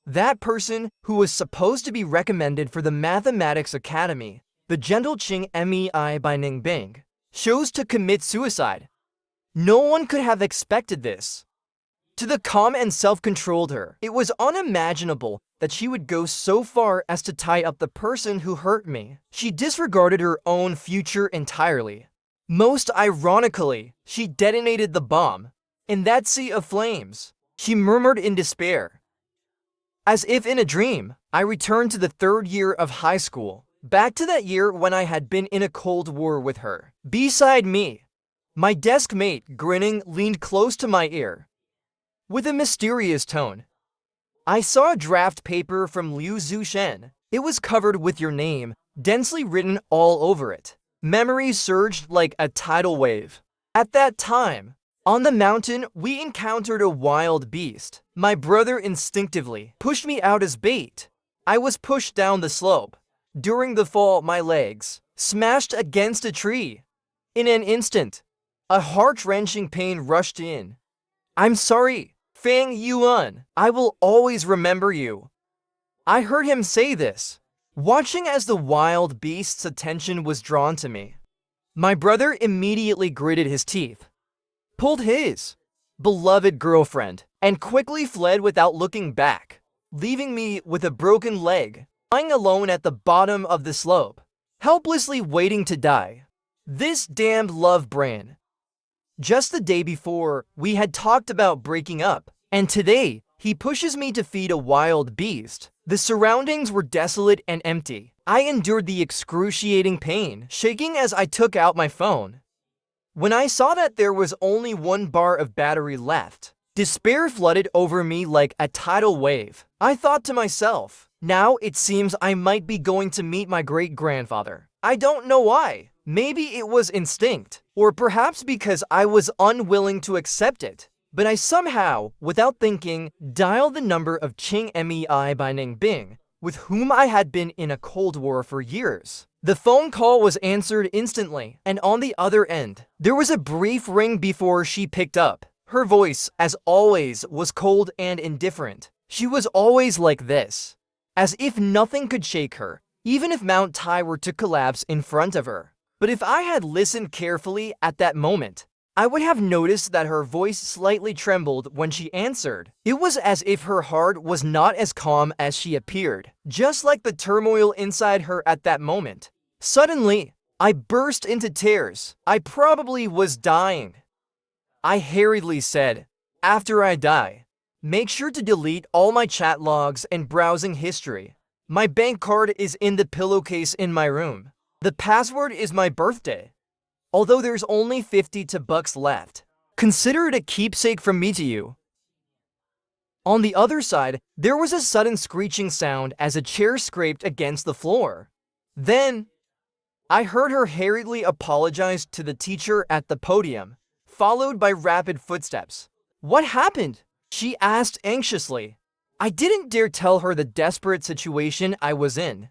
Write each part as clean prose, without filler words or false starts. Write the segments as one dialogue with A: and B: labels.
A: That person who was supposed to be recommended for the Mathematics Academy, the gentle Ching Mei by Ningbing, chose to commit suicide. No one could have expected this. To the calm and self-controlled her, it was unimaginable that she would go so far as to tie up the person who hurt me. She disregarded her own future entirely. Most ironically, she detonated the bomb. In that sea of flames, she murmured in despair. As if in a dream, I returned to the third year of high school, back to that year when I had been in a Cold War with her. Beside me, my desk mate, grinning, leaned close to my ear. With a mysterious tone, I saw a draft paper from Liu Zushen. It was covered with your name, densely written all over it. Memories surged like a tidal wave. At that time, on the mountain, we encountered a wild beast. My brother instinctively pushed me out as bait. I was pushed down the slope. During the fall, my legs smashed against a tree. In an instant, a heart-wrenching pain rushed in. I'm sorry, Fang Yuan. I will always remember you. I heard him say this, watching as the wild beast's attention was drawn to me. My brother immediately gritted his teeth, pulled his beloved girlfriend, and quickly fled without looking back, leaving me with a broken leg, lying alone at the bottom of the slope, helplessly waiting to die. This damned love brain. Just the day before, we had talked about breaking up, and today, he pushes me to feed a wild beast. The surroundings were desolate and empty. I endured the excruciating pain, shaking as I took out my phone. When I saw that there was only 1 bar of battery left, despair flooded over me like a tidal wave. I thought to myself, now it seems I might be going to meet my great-grandfather. I don't know why. Maybe it was instinct, or perhaps because I was unwilling to accept it. But I somehow, without thinking, dialed the number of Ching Mei by Ningbing, with whom I had been in a Cold War for years. The phone call was answered instantly, and on the other end, there was a brief ring before she picked up. Her voice, as always, was cold and indifferent. She was always like this, as if nothing could shake her, even if Mount Tai were to collapse in front of her. But if I had listened carefully at that moment, I would have noticed that her voice slightly trembled when she answered. It was as if her heart was not as calm as she appeared, just like the turmoil inside her at that moment. Suddenly, I burst into tears. I probably was dying. I hurriedly said, after I die, make sure to delete all my chat logs and browsing history. My bank card is in the pillowcase in my room. The password is my birthday. Although there's only 50 bucks left, consider it a keepsake from me to you. On the other side, there was a sudden screeching sound as a chair scraped against the floor. Then, I heard her hurriedly apologize to the teacher at the podium, followed by rapid footsteps. What happened? She asked anxiously. I didn't dare tell her the desperate situation I was in.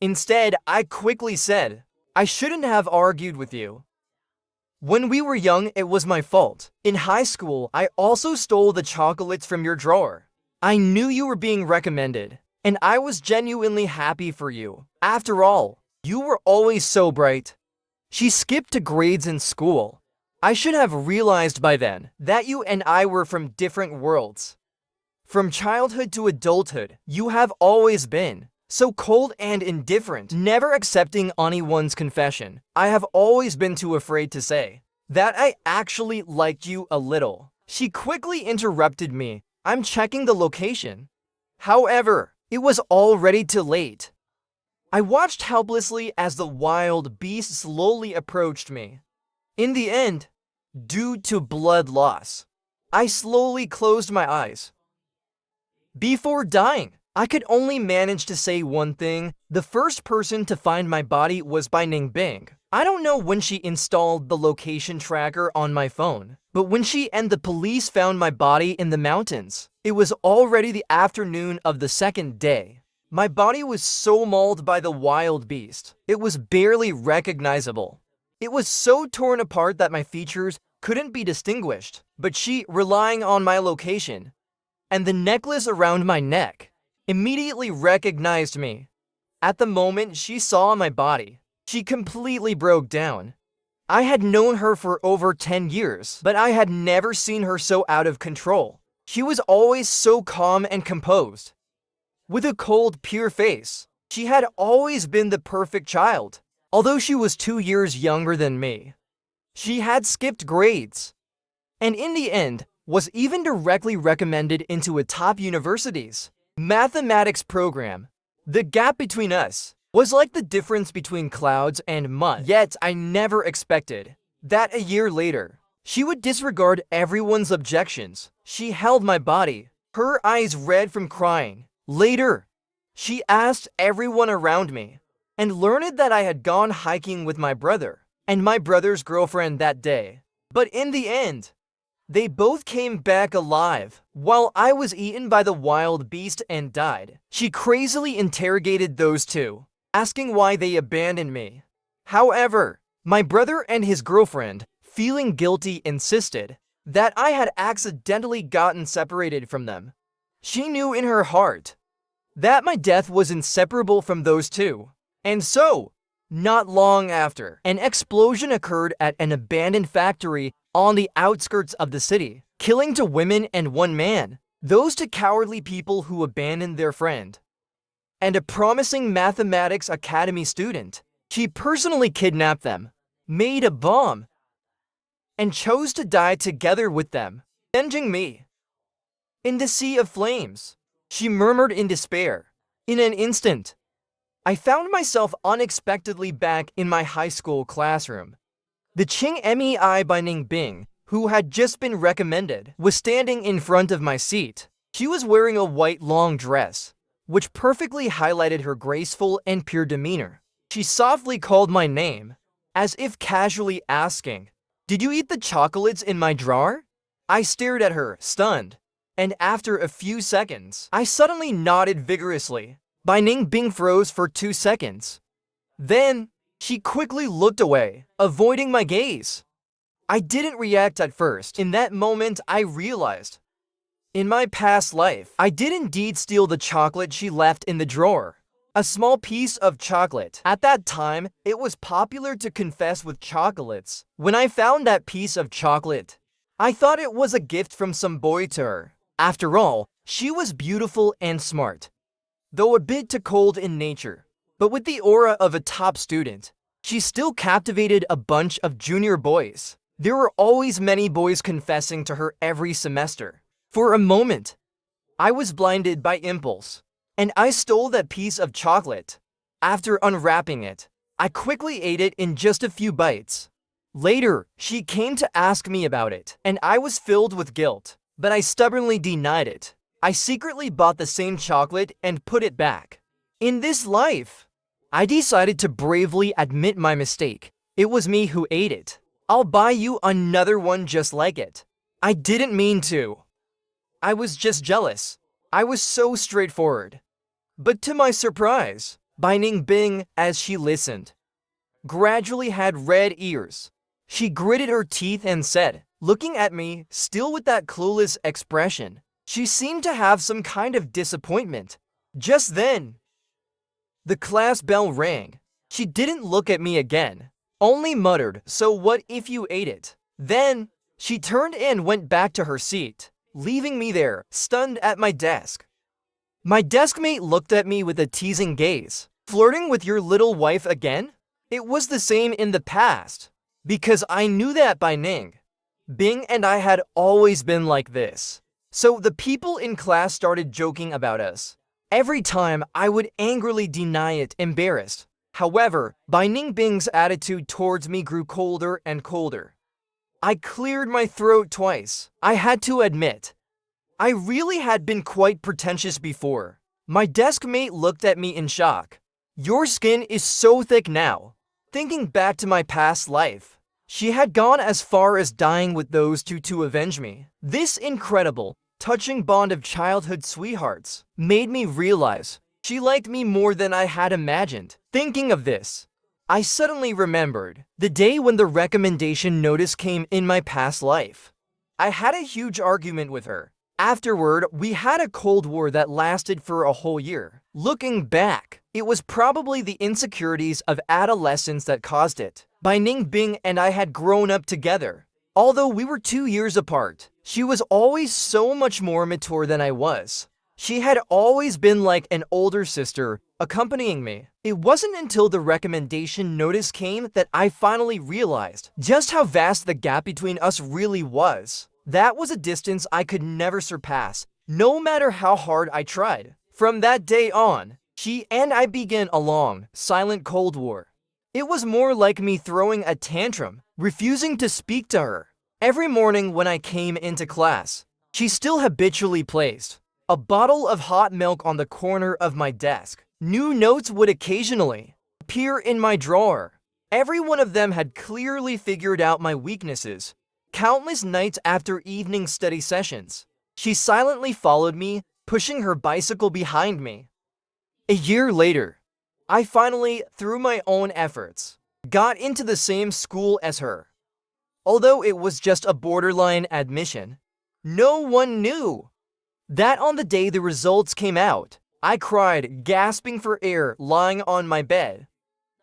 A: Instead, I quickly said, I shouldn't have argued with you. When we were young, it was my fault. In high school, I also stole the chocolates from your drawer. I knew you were being recommended, and I was genuinely happy for you. After all, you were always so bright. She skipped to grades in school. I should have realized by then that you and I were from different worlds. From childhood to adulthood, you have always been so cold and indifferent, never accepting anyone's confession. I have always been too afraid to say that I actually liked you a little. She quickly interrupted me. I'm checking the location. However, it was already too late. I watched helplessly as the wild beast slowly approached me. In the end, due to blood loss, I slowly closed my eyes. Before dying, I could only manage to say one thing. The first person to find my body was by Ningbing. I don't know when she installed the location tracker on my phone, but when she and the police found my body in the mountains, it was already the afternoon of the second day. My body was so mauled by the wild beast, it was barely recognizable. It was so torn apart that my features couldn't be distinguished, but she, relying on my location and the necklace around my neck, immediately recognized me. At the moment she saw my body, she completely broke down. I had known her for over 10 years, but I had never seen her so out of control. She was always so calm and composed. With a cold, pure face, she had always been the perfect child. Although she was 2 years younger than me, she had skipped grades, and in the end, was even directly recommended into a top university's mathematics program. The gap between us was like the difference between clouds and mud. Yet I never expected that a year later, she would disregard everyone's objections. She held my body, her eyes red from crying. Later, she asked everyone around me and learned that I had gone hiking with my brother and my brother's girlfriend that day. But in the end, they both came back alive, while I was eaten by the wild beast and died. She crazily interrogated those two, asking why they abandoned me. However, my brother and his girlfriend, feeling guilty, insisted that I had accidentally gotten separated from them. She knew in her heart that my death was inseparable from those two. And so, not long after, an explosion occurred at an abandoned factory on the outskirts of the city, killing 2 women and 1 man, those 2 cowardly people who abandoned their friend and a promising mathematics academy student. She personally kidnapped them, made a bomb, and chose to die together with them, avenging me. In the sea of flames, she murmured in despair. In an instant, I found myself unexpectedly back in my high school classroom. The Ching Mei by Ning Bing, who had just been recommended, was standing in front of my seat. She was wearing a white long dress, which perfectly highlighted her graceful and pure demeanor. She softly called my name, as if casually asking, "Did you eat the chocolates in my drawer?" I stared at her, stunned, and after a few seconds, I suddenly nodded vigorously. Bai Ning Bing froze for 2 seconds. Then, she quickly looked away, avoiding my gaze. I didn't react at first. In that moment, I realized, in my past life, I did indeed steal the chocolate she left in the drawer. A small piece of chocolate. At that time, it was popular to confess with chocolates. When I found that piece of chocolate, I thought it was a gift from some boy to her. After all, she was beautiful and smart, though a bit too cold in nature. But with the aura of a top student, she still captivated a bunch of junior boys. There were always many boys confessing to her every semester. For a moment, I was blinded by impulse, and I stole that piece of chocolate. After unwrapping it, I quickly ate it in just a few bites. Later, she came to ask me about it, and I was filled with guilt, but I stubbornly denied it. I secretly bought the same chocolate and put it back. In this life, I decided to bravely admit my mistake. It was me who ate it. I'll buy you another one just like it. I didn't mean to. I was just jealous. I was so straightforward. But to my surprise, Bai Ning Bing, as she listened, gradually had red ears. She gritted her teeth and said, looking at me, still with that clueless expression, she seemed to have some kind of disappointment. Just then, the class bell rang. She didn't look at me again, only muttered, "So what if you ate it?" Then, she turned and went back to her seat, leaving me there, stunned at my desk. My deskmate looked at me with a teasing gaze. "Flirting with your little wife again?" It was the same in the past, because I knew that Bai Ning Bing and I had always been like this. So the people in class started joking about us. Every time, I would angrily deny it, embarrassed. However, Bai Ning Bing's attitude towards me grew colder and colder. I cleared my throat twice. I had to admit, I really had been quite pretentious before. My deskmate looked at me in shock. "Your skin is so thick now." Thinking back to my past life, she had gone as far as dying with those two to avenge me. This incredible, touching bond of childhood sweethearts made me realize she liked me more than I had imagined. Thinking of this, I suddenly remembered the day when the recommendation notice came in my past life. I had a huge argument with her. Afterward, we had a Cold War that lasted for a whole year. Looking back, it was probably the insecurities of adolescence that caused it. Bai Ningbing and I had grown up together. Although we were 2 years apart, she was always so much more mature than I was. She had always been like an older sister, accompanying me. It wasn't until the recommendation notice came that I finally realized just how vast the gap between us really was. That was a distance I could never surpass, no matter how hard I tried. From that day on, she and I began a long, silent Cold War. It was more like me throwing a tantrum, refusing to speak to her. Every morning when I came into class, she still habitually placed a bottle of hot milk on the corner of my desk. New notes would occasionally appear in my drawer. Every one of them had clearly figured out my weaknesses. Countless nights after evening study sessions, she silently followed me, pushing her bicycle behind me. A year later, I finally, through my own efforts, got into the same school as her. Although it was just a borderline admission, no one knew that on the day the results came out, I cried, gasping for air, lying on my bed.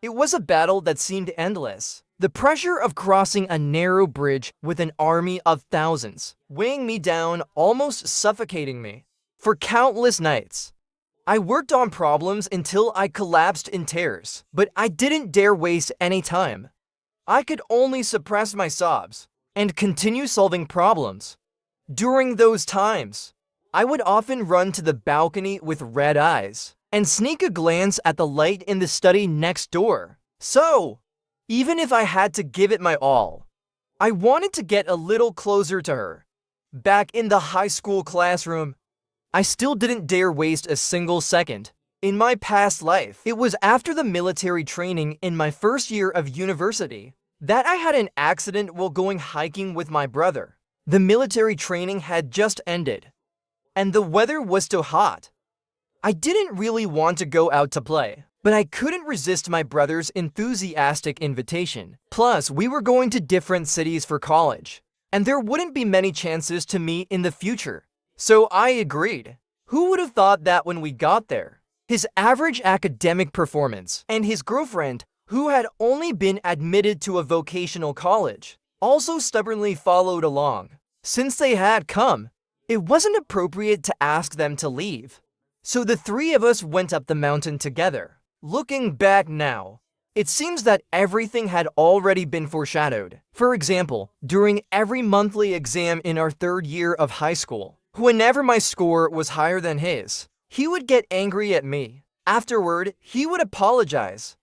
A: It was a battle that seemed endless. The pressure of crossing a narrow bridge with an army of thousands, weighing me down, almost suffocating me. For countless nights, I worked on problems until I collapsed in tears, but I didn't dare waste any time. I could only suppress my sobs and continue solving problems. During those times, I would often run to the balcony with red eyes and sneak a glance at the light in the study next door. So, even if I had to give it my all, I wanted to get a little closer to her. Back in the high school classroom, I still didn't dare waste a single second. In my past life, it was after the military training in my first year of university that I had an accident while going hiking with my brother. The military training had just ended, and the weather was still hot. I didn't really want to go out to play, but I couldn't resist my brother's enthusiastic invitation. Plus, we were going to different cities for college, and there wouldn't be many chances to meet in the future. So I agreed. Who would have thought that when we got there? His average academic performance and his girlfriend, who had only been admitted to a vocational college, also stubbornly followed along. Since they had come, it wasn't appropriate to ask them to leave. So the three of us went up the mountain together. Looking back now, it seems that everything had already been foreshadowed. For example, during every monthly exam in our third year of high school, whenever my score was higher than his, he would get angry at me. Afterward, he would apologize,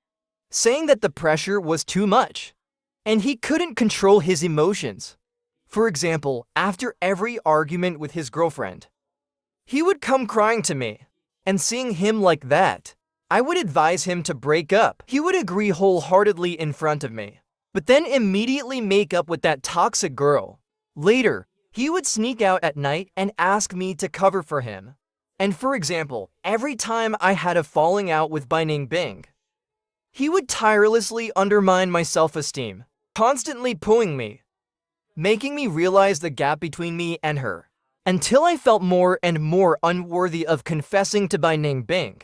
A: saying that the pressure was too much, and he couldn't control his emotions. For example, after every argument with his girlfriend, he would come crying to me, and seeing him like that, I would advise him to break up. He would agree wholeheartedly in front of me, but then immediately make up with that toxic girl. Later, he would sneak out at night and ask me to cover for him. And for example, every time I had a falling out with Bai Ningbing, he would tirelessly undermine my self-esteem, constantly pulling me, making me realize the gap between me and her, until I felt more and more unworthy of confessing to Bai Ningbing.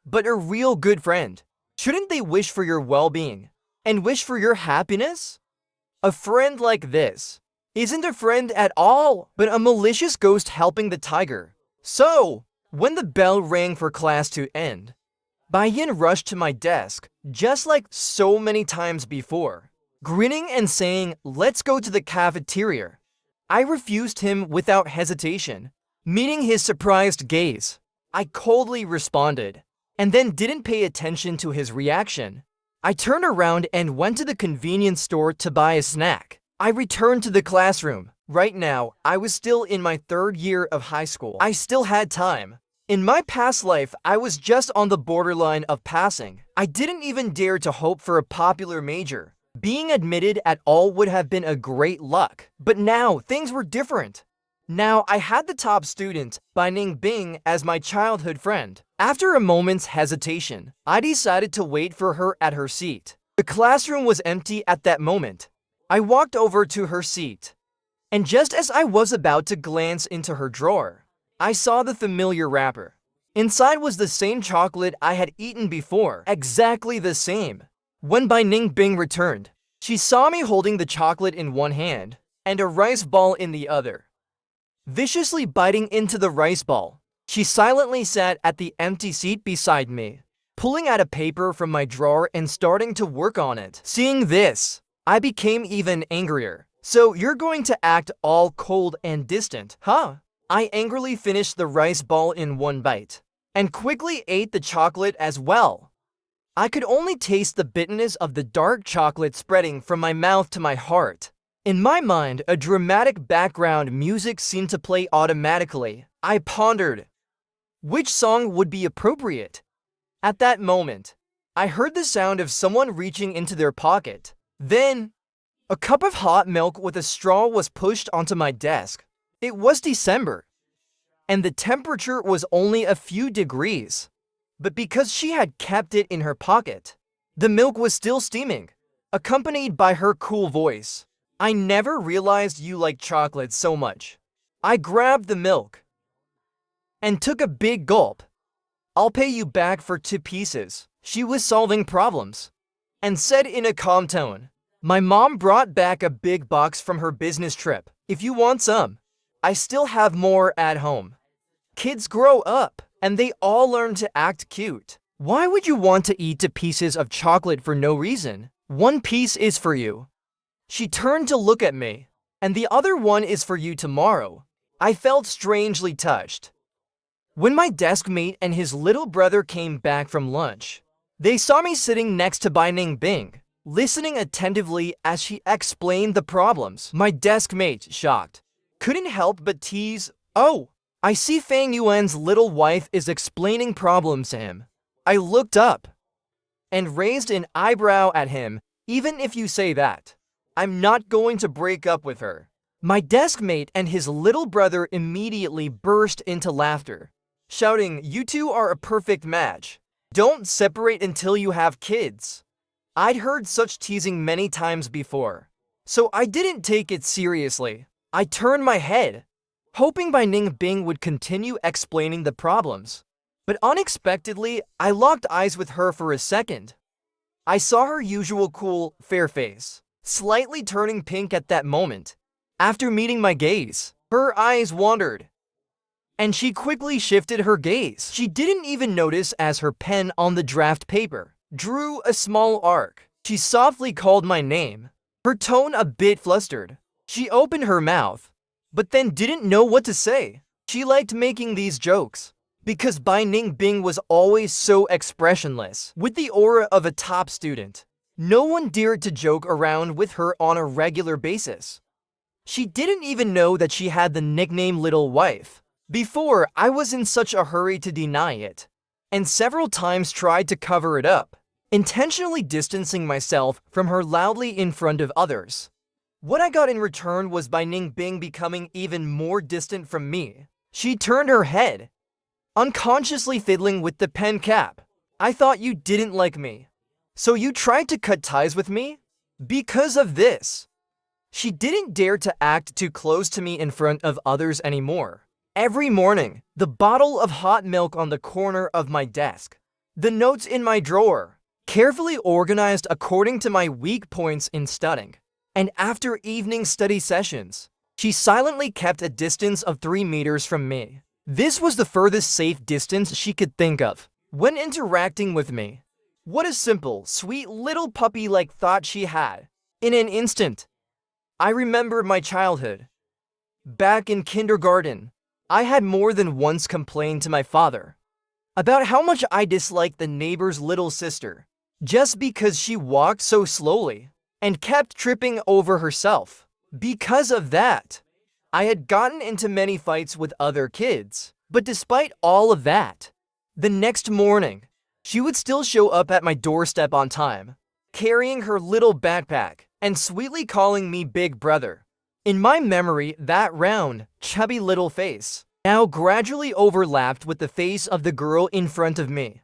A: But a real good friend, shouldn't they wish for your well-being and wish for your happiness? A friend like this isn't a friend at all, but a malicious ghost helping the tiger. So, when the bell rang for class to end, Bai Yin rushed to my desk, just like so many times before, grinning and saying, "Let's go to the cafeteria." I refused him without hesitation. Meeting his surprised gaze, I coldly responded, and then didn't pay attention to his reaction. I turned around and went to the convenience store to buy a snack. I returned to the classroom. Right now, I was still in my third year of high school. I still had time. In my past life, I was just on the borderline of passing. I didn't even dare to hope for a popular major. Being admitted at all would have been a great luck. But now, things were different. Now, I had the top student, Bai Ningbing, as my childhood friend. After a moment's hesitation, I decided to wait for her at her seat. The classroom was empty at that moment. I walked over to her seat And just as I was about to glance into her drawer, I saw the familiar wrapper. Inside was the same chocolate I had eaten before, exactly the same. When Bai Ningbing returned, she saw me holding the chocolate in one hand and a rice ball in the other. Viciously biting into the rice ball, she silently sat at the empty seat beside me, pulling out a paper from my drawer and starting to work on it. Seeing this, I became even angrier. So you're going to act all cold and distant, huh? I angrily finished the rice ball in one bite and quickly ate the chocolate as well. I could only taste the bitterness of the dark chocolate spreading from my mouth to my heart. In my mind, a dramatic background music seemed to play automatically. I pondered which song would be appropriate. At that moment, I heard the sound of someone reaching into their pocket. Then, a cup of hot milk with a straw was pushed onto my desk. It was December, and the temperature was only a few degrees. But because she had kept it in her pocket, the milk was still steaming, accompanied by her cool voice. I never realized you like chocolate so much. I grabbed the milk and took a big gulp. I'll pay you back for 2 pieces. She was solving problems and said in a calm tone. My mom brought back a big box from her business trip. If you want some, I still have more at home. Kids grow up, and they all learn to act cute. Why would you want to eat 2 pieces of chocolate for no reason? 1 piece is for you. She turned to look at me, and the other one is for you tomorrow. I felt strangely touched. When my desk mate and his little brother came back from lunch, they saw me sitting next to Bai Ningbing, listening attentively as she explained the problems. My desk mate, shocked, couldn't help but tease, "Oh, I see Fang Yuan's little wife is explaining problems to him." I looked up and raised an eyebrow at him. Even if you say that, I'm not going to break up with her. My desk mate and his little brother immediately burst into laughter, shouting, "You two are a perfect match. Don't separate until you have kids." I'd heard such teasing many times before, so I didn't take it seriously. I turned my head, hoping Bai Ningbing would continue explaining the problems. But unexpectedly, I locked eyes with her for a second. I saw her usual cool, fair face slightly turning pink at that moment. After meeting my gaze, her eyes wandered, and she quickly shifted her gaze. She didn't even notice as her pen on the draft paper drew a small arc. She softly called my name, her tone a bit flustered. She opened her mouth, but then didn't know what to say. She liked making these jokes, because Bai Ningbing was always so expressionless. With the aura of a top student, no one dared to joke around with her on a regular basis. She didn't even know that she had the nickname Little Wife. Before, I was in such a hurry to deny it, and several times tried to cover it up, intentionally distancing myself from her loudly in front of others. What I got in return was Bai Ningbing becoming even more distant from me. She turned her head, unconsciously fiddling with the pen cap. "I thought you didn't like me, so you tried to cut ties with me? Because of this." She didn't dare to act too close to me in front of others anymore. Every morning, the bottle of hot milk on the corner of my desk, the notes in my drawer, carefully organized according to my weak points in studying, and after evening study sessions, she silently kept a distance of 3 meters from me. This was the furthest safe distance she could think of when interacting with me. What a simple, sweet little puppy-like thought she had. In an instant, I remembered my childhood. Back in kindergarten, I had more than once complained to my father about how much I disliked the neighbor's little sister, just because she walked so slowly and kept tripping over herself. Because of that, I had gotten into many fights with other kids. But despite all of that, the next morning, she would still show up at my doorstep on time, carrying her little backpack and sweetly calling me big brother. In my memory, that round, chubby little face now gradually overlapped with the face of the girl in front of me.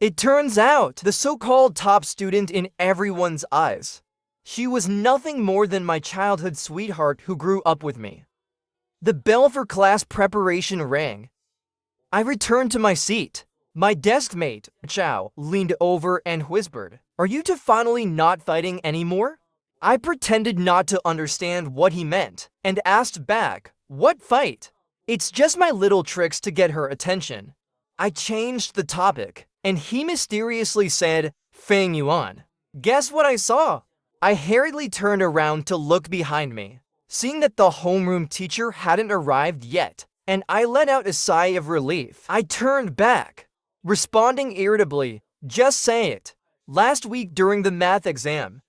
A: It turns out, the so-called top student in everyone's eyes She was nothing more than my childhood sweetheart who grew up with me. The bell for class preparation rang. I returned to my seat. My desk mate, Chow, leaned over and whispered, "Are you two finally not fighting anymore?" I pretended not to understand what he meant and asked back, "What fight?" "It's just my little tricks to get her attention." I changed the topic, and he mysteriously said, "Fang Yuan." Guess what I saw? I hurriedly turned around to look behind me, seeing that the homeroom teacher hadn't arrived yet, and I let out a sigh of relief. I turned back, responding irritably, "Just say it." Last week during the math exam,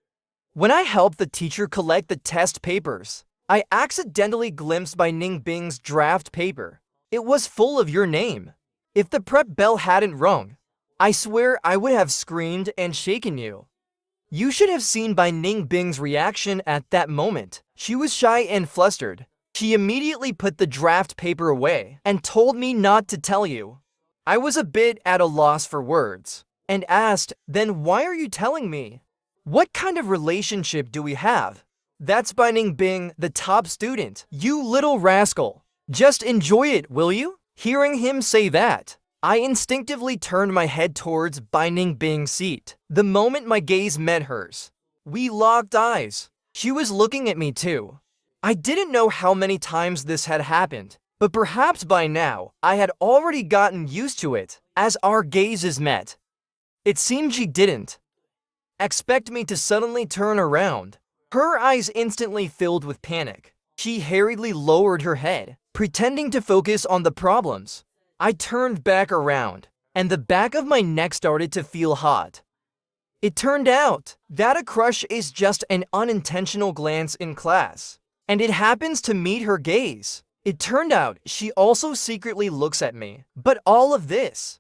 A: when I helped the teacher collect the test papers, I accidentally glimpsed by Ning Bing's draft paper. It was full of your name. If the prep bell hadn't rung, I swear I would have screamed and shaken you. You should have seen by Ning Bing's reaction at that moment. She was shy and flustered. She immediately put the draft paper away and told me not to tell you. I was a bit at a loss for words and asked, "Then why are you telling me? What kind of relationship do we have?" "That's by Ning Bing, the top student." "You little rascal. Just enjoy it, will you?" Hearing him say that, I instinctively turned my head towards Bai Ning Bing's seat. The moment my gaze met hers, we locked eyes. She was looking at me too. I didn't know how many times this had happened, but perhaps by now, I had already gotten used to it as our gazes met. It seemed she didn't expect me to suddenly turn around. Her eyes instantly filled with panic. She hurriedly lowered her head, pretending to focus on the problems. I turned back around, and the back of my neck started to feel hot. It turned out that a crush is just an unintentional glance in class, and it happens to meet her gaze. It turned out she also secretly looks at me. But all of this,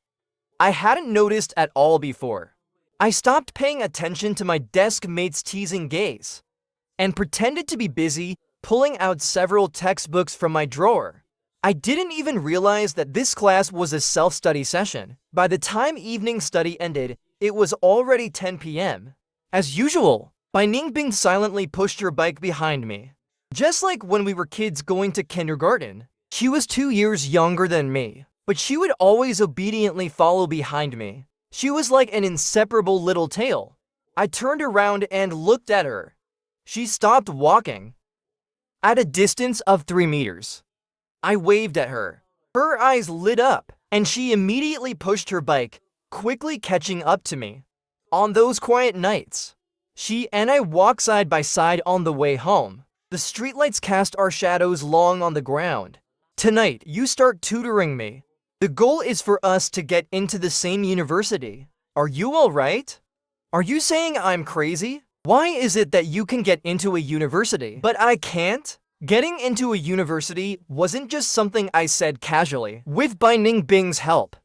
A: I hadn't noticed at all before. I stopped paying attention to my desk mate's teasing gaze, and pretended to be busy pulling out several textbooks from my drawer. I didn't even realize that this class was a self-study session. By the time evening study ended, it was already 10 p.m. As usual, Bai Ningbing silently pushed her bike behind me. Just like when we were kids going to kindergarten. She was 2 years younger than me, but she would always obediently follow behind me. She was like an inseparable little tail. I turned around and looked at her. She stopped walking at a distance of 3 meters. I waved at her. Her eyes lit up, and she immediately pushed her bike, quickly catching up to me. On those quiet nights, she and I walk side by side on the way home. The streetlights cast our shadows long on the ground. Tonight, you start tutoring me. The goal is for us to get into the same university. Are you all right? Are you saying I'm crazy? Why is it that you can get into a university, but I can't? Getting into a university wasn't just something I said casually. With Bai Ningbing's help,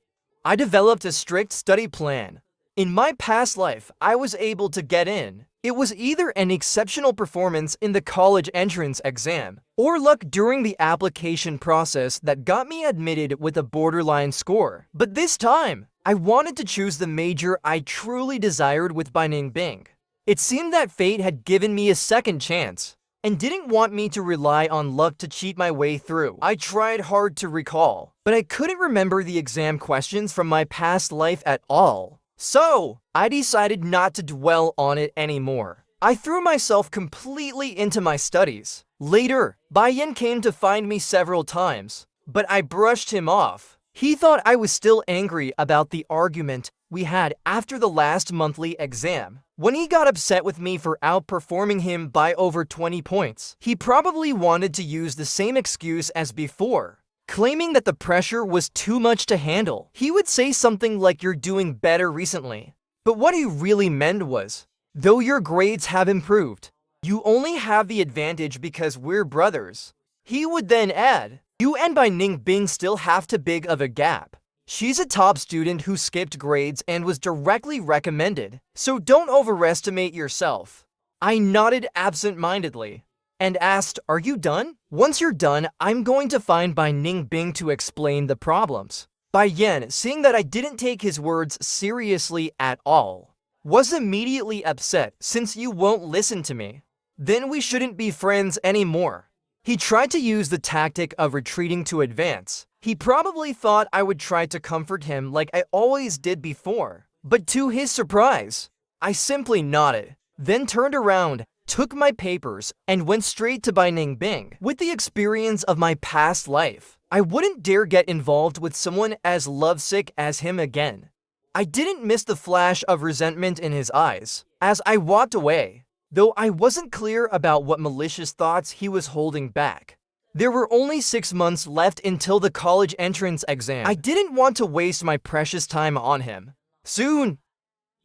A: I developed a strict study plan. In my past life, I was able to get in. It was either an exceptional performance in the college entrance exam or luck during the application process that got me admitted with a borderline score. But this time, I wanted to choose the major I truly desired with Bai Ningbing. It seemed that fate had given me a second chance and didn't want me to rely on luck to cheat my way through. I tried hard to recall, but I couldn't remember the exam questions from my past life at all. So, I decided not to dwell on it anymore. I threw myself completely into my studies. Later, Bai Yin came to find me several times, but I brushed him off. He thought I was still angry about the argument we had after the last monthly exam. When he got upset with me for outperforming him by over 20 points, he probably wanted to use the same excuse as before, claiming that the pressure was too much to handle. He would say something like, "You're doing better recently." But what he really meant was, "Though your grades have improved, you only have the advantage because we're brothers." He would then add, "You and Bai Ningbing still have too big of a gap. She's a top student who skipped grades and was directly recommended, so don't overestimate yourself." I nodded absent-mindedly and asked, "Are you done?" "Once you're done, I'm going to find Bai Ningbing to explain the problems." Bai Yan, seeing that I didn't take his words seriously at all, was immediately upset since you won't listen to me. Then we shouldn't be friends anymore. He tried to use the tactic of retreating to advance. He probably thought I would try to comfort him like I always did before. But to his surprise, I simply nodded, then turned around, took my papers, and went straight to Bing. With the experience of my past life, I wouldn't dare get involved with someone as lovesick as him again. I didn't miss the flash of resentment in his eyes as I walked away, though I wasn't clear about what malicious thoughts he was holding back. There were only 6 months left until the college entrance exam. I didn't want to waste my precious time on him. Soon,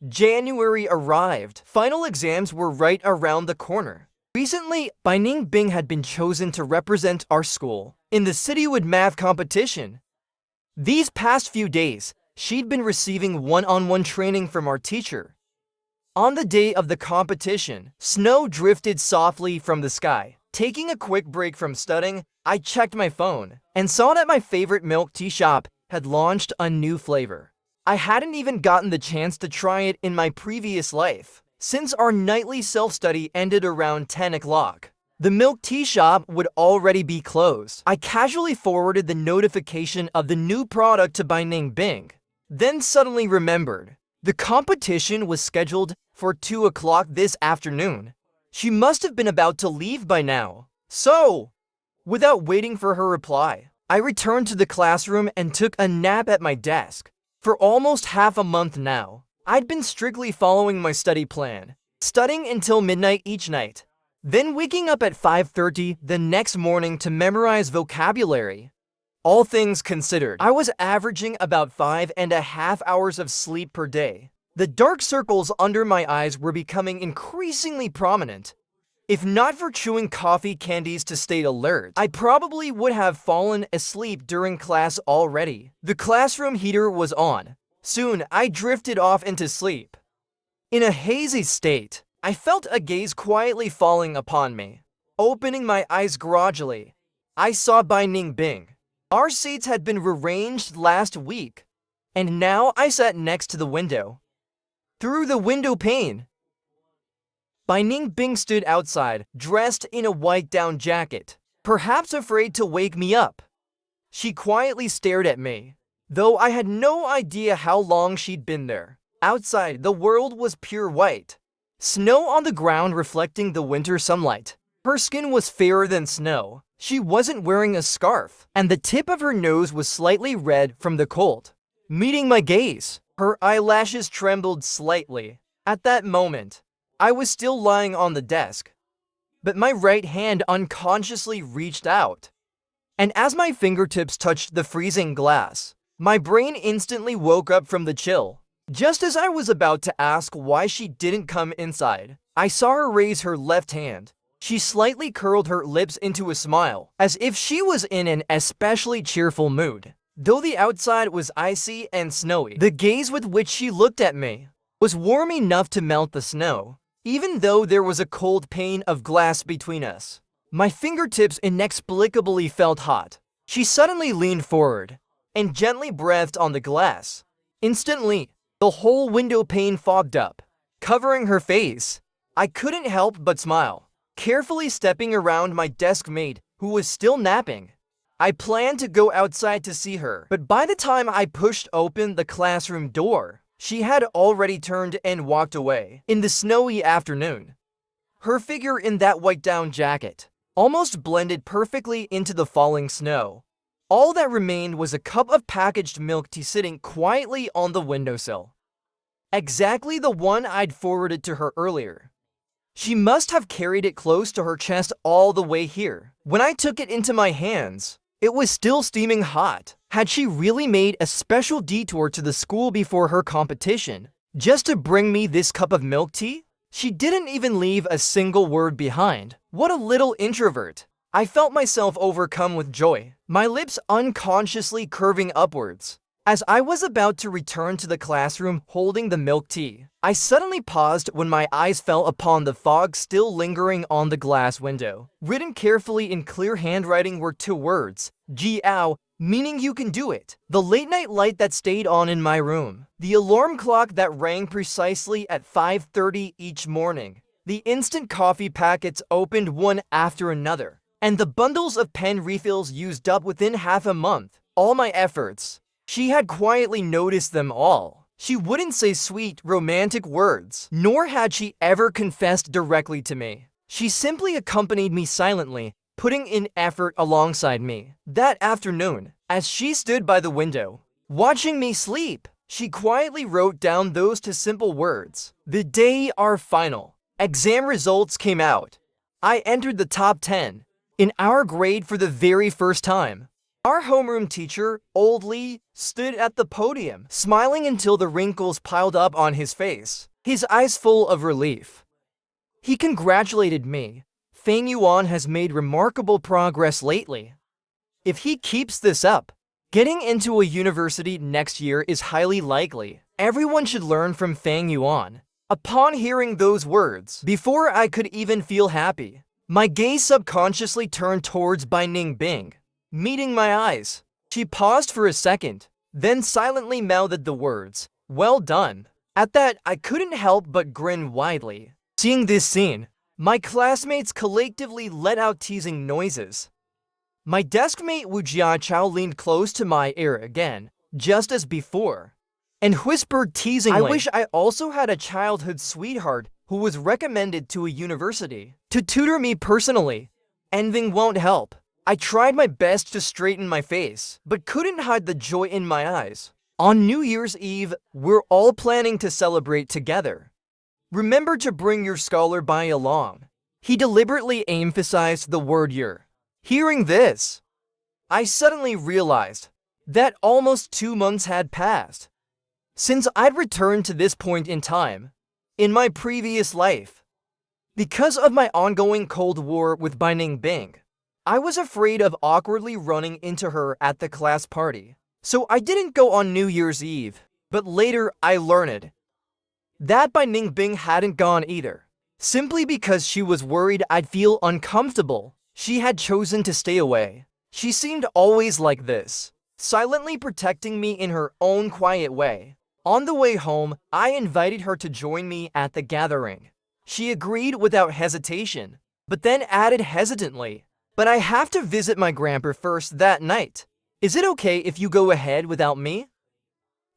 A: January arrived. Final exams were right around the corner. Recently, Bing had been chosen to represent our school in the citywide math competition. These past few days, she'd been receiving one-on-one training from our teacher. On the day of the competition, snow drifted softly from the sky. Taking a quick break from studying, I checked my phone and saw that my favorite milk tea shop had launched a new flavor. I hadn't even gotten the chance to try it in my previous life, since our nightly self-study ended around 10 o'clock. The milk tea shop would already be closed. I casually forwarded the notification of the new product to Bing, then suddenly remembered. The competition was scheduled for 2 o'clock this afternoon. She must have been about to leave by now. So, without waiting for her reply, I returned to the classroom and took a nap at my desk. For almost half a month now, I'd been strictly following my study plan, studying until midnight each night, then waking up at 5:30 the next morning to memorize vocabulary. All things considered, I was averaging about 5.5 hours of sleep per day. The dark circles under my eyes were becoming increasingly prominent. If not for chewing coffee candies to stay alert, I probably would have fallen asleep during class already. The classroom heater was on. Soon, I drifted off into sleep. In a hazy state, I felt a gaze quietly falling upon me. Opening my eyes gradually, I saw Bing. Our seats had been rearranged last week, and now I sat next to the window. Through the window pane, Bing stood outside, dressed in a white down jacket, perhaps afraid to wake me up. She quietly stared at me, though I had no idea how long she'd been there. Outside, the world was pure white, snow on the ground reflecting the winter sunlight. Her skin was fairer than snow. She wasn't wearing a scarf, and the tip of her nose was slightly red from the cold. Meeting my gaze, her eyelashes trembled slightly. At that moment, I was still lying on the desk, but my right hand unconsciously reached out. And as my fingertips touched the freezing glass, my brain instantly woke up from the chill. Just as I was about to ask why she didn't come inside, I saw her raise her left hand. She slightly curled her lips into a smile, as if she was in an especially cheerful mood. Though the outside was icy and snowy, the gaze with which she looked at me was warm enough to melt the snow, even though there was a cold pane of glass between us. My fingertips inexplicably felt hot. She suddenly leaned forward and gently breathed on the glass. Instantly, the whole window pane fogged up, covering her face. I couldn't help but smile, carefully stepping around my desk mate, who was still napping. I planned to go outside to see her, but by the time I pushed open the classroom door, she had already turned and walked away. In the snowy afternoon, her figure in that white down jacket almost blended perfectly into the falling snow. All that remained was a cup of packaged milk tea sitting quietly on the windowsill. Exactly the one I'd forwarded to her earlier. She must have carried it close to her chest all the way here. When I took it into my hands, it was still steaming hot. Had she really made a special detour to the school before her competition, just to bring me this cup of milk tea? She didn't even leave a single word behind. What a little introvert. I felt myself overcome with joy, my lips unconsciously curving upwards. As I was about to return to the classroom holding the milk tea, I suddenly paused when my eyes fell upon the fog still lingering on the glass window. Written carefully in clear handwriting were 2 words, Jiao, meaning you can do it. The late-night light that stayed on in my room. The alarm clock that rang precisely at 5:30 each morning. The instant coffee packets opened one after another. And the bundles of pen refills used up within half a month. All my efforts. She had quietly noticed them all. She wouldn't say sweet, romantic words, nor had she ever confessed directly to me. She simply accompanied me silently, putting in effort alongside me. That afternoon, as she stood by the window, watching me sleep, she quietly wrote down those two simple words. The day our final exam results came out. I entered the top 10 in our grade for the very first time. Our homeroom teacher, Old Lee, stood at the podium, smiling until the wrinkles piled up on his face, his eyes full of relief. He congratulated me. Feng Yuan has made remarkable progress lately. If he keeps this up, getting into a university next year is highly likely. Everyone should learn from Feng Yuan. Upon hearing those words, before I could even feel happy, my gaze subconsciously turned towards Bai Ningbing. Meeting my eyes, she paused for a second, then silently mouthed the words, "Well done." At that, I couldn't help but grin widely. Seeing this scene, my classmates collectively let out teasing noises. My deskmate Wu Jiachao leaned close to my ear again, just as before, and whispered teasingly, "I wish I also had a childhood sweetheart who was recommended to a university to tutor me personally. Envying won't help." I tried my best to straighten my face, but couldn't hide the joy in my eyes. On New Year's Eve, we're all planning to celebrate together. Remember to bring your scholar Bai along. He deliberately emphasized the word your. Hearing this, I suddenly realized that almost 2 months had passed since I'd returned to this point in time in my previous life. Because of my ongoing Cold War with Bai Ningbing, I was afraid of awkwardly running into her at the class party, so I didn't go on New Year's Eve. But later I learned that Bai Ningbing hadn't gone either. Simply because she was worried I'd feel uncomfortable, she had chosen to stay away. She seemed always like this, silently protecting me in her own quiet way. On the way home, I invited her to join me at the gathering. She agreed without hesitation, but then added hesitantly, "But I have to visit my grandpa first that night. Is it okay if you go ahead without me?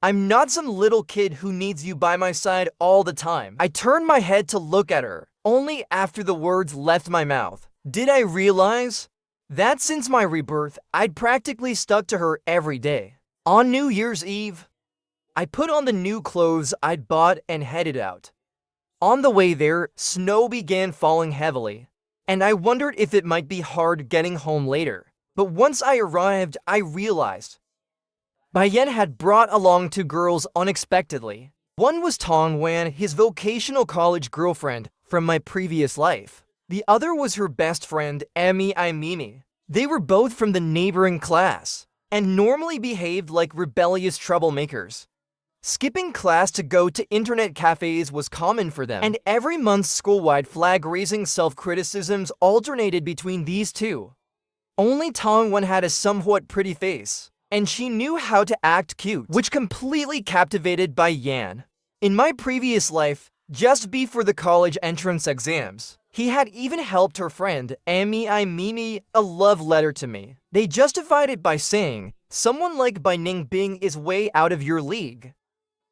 A: I'm not some little kid who needs you by my side all the time." I turned my head to look at her. Only after the words left my mouth did I realize that since my rebirth, I'd practically stuck to her every day. On New Year's Eve, I put on the new clothes I'd bought and headed out. On the way there, snow began falling heavily, and I wondered if it might be hard getting home later. But once I arrived, I realized Bai Yan had brought along 2 girls unexpectedly. One was Tong Wan, his vocational college girlfriend from my previous life. The other was her best friend, Mimi. They were both from the neighboring class, and normally behaved like rebellious troublemakers. Skipping class to go to internet cafes was common for them, and every month's school-wide flag-raising self-criticisms alternated between these two. Only Tong Wan had a somewhat pretty face, and she knew how to act cute, which completely captivated Bai Yan. In my previous life, just before the college entrance exams, he had even helped her friend, Mimi, a love letter to me. They justified it by saying, "Someone like Bai Ningbing is way out of your league,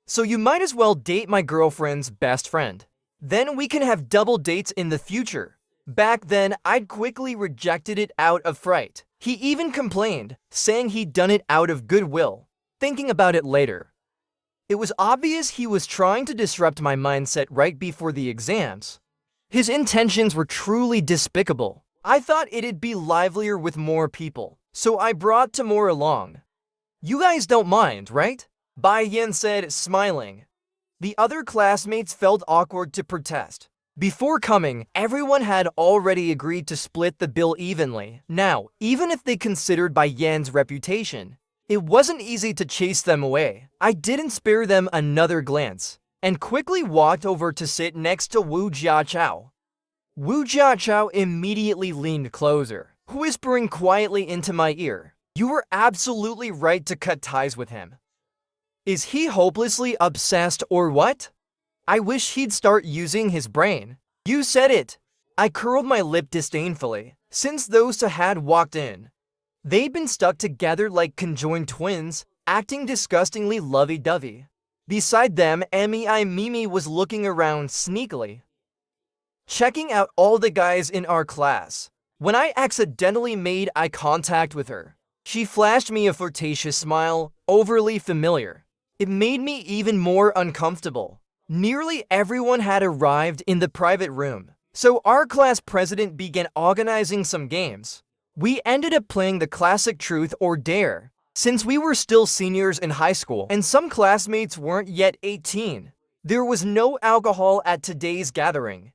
A: so you might as well date my girlfriend's best friend. Then we can have double dates in the future." Back then, I'd quickly rejected it out of fright. He even complained, saying he'd done it out of goodwill. Thinking about it later, it was obvious he was trying to disrupt my mindset right before the exams. His intentions were truly despicable. I thought it'd be livelier with more people, so I brought Timur along. "You guys don't mind, right?" Bai Yan said, smiling. The other classmates felt awkward to protest. Before coming, everyone had already agreed to split the bill evenly. Now, even if they considered Bai Yan's reputation, it wasn't easy to chase them away. I didn't spare them another glance, and quickly walked over to sit next to Wu Jiachao. Wu Jiachao immediately leaned closer, whispering quietly into my ear, You were absolutely right to cut ties with him. Is he hopelessly obsessed or what? I wish he'd start using his brain. You said it. I curled my lip disdainfully. Since those two had walked in, they'd been stuck together like conjoined twins, acting disgustingly lovey-dovey. Beside them, Mimi was looking around sneakily, checking out all the guys in our class. When I accidentally made eye contact with her, she flashed me a flirtatious smile, overly familiar. It made me even more uncomfortable. Nearly everyone had arrived in the private room, so our class president began organizing some games. We ended up playing the classic truth or dare, since we were still seniors in high school and some classmates weren't yet 18. There was no alcohol at today's gathering.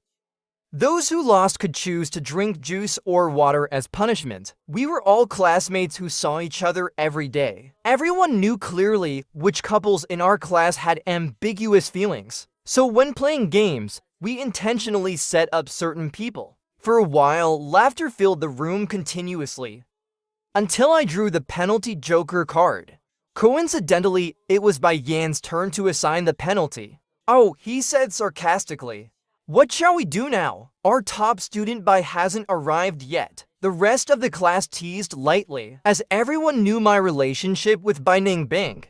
A: Those who lost could choose to drink juice or water as punishment. We were all classmates who saw each other every day. Everyone knew clearly which couples in our class had ambiguous feelings. So when playing games, we intentionally set up certain people. For a while, laughter filled the room continuously, until I drew the penalty joker card. Coincidentally, it was Yan's turn to assign the penalty. Oh, he said sarcastically. What shall we do now? Our top student hasn't arrived yet. The rest of the class teased lightly, as everyone knew my relationship with Bai Ningbing.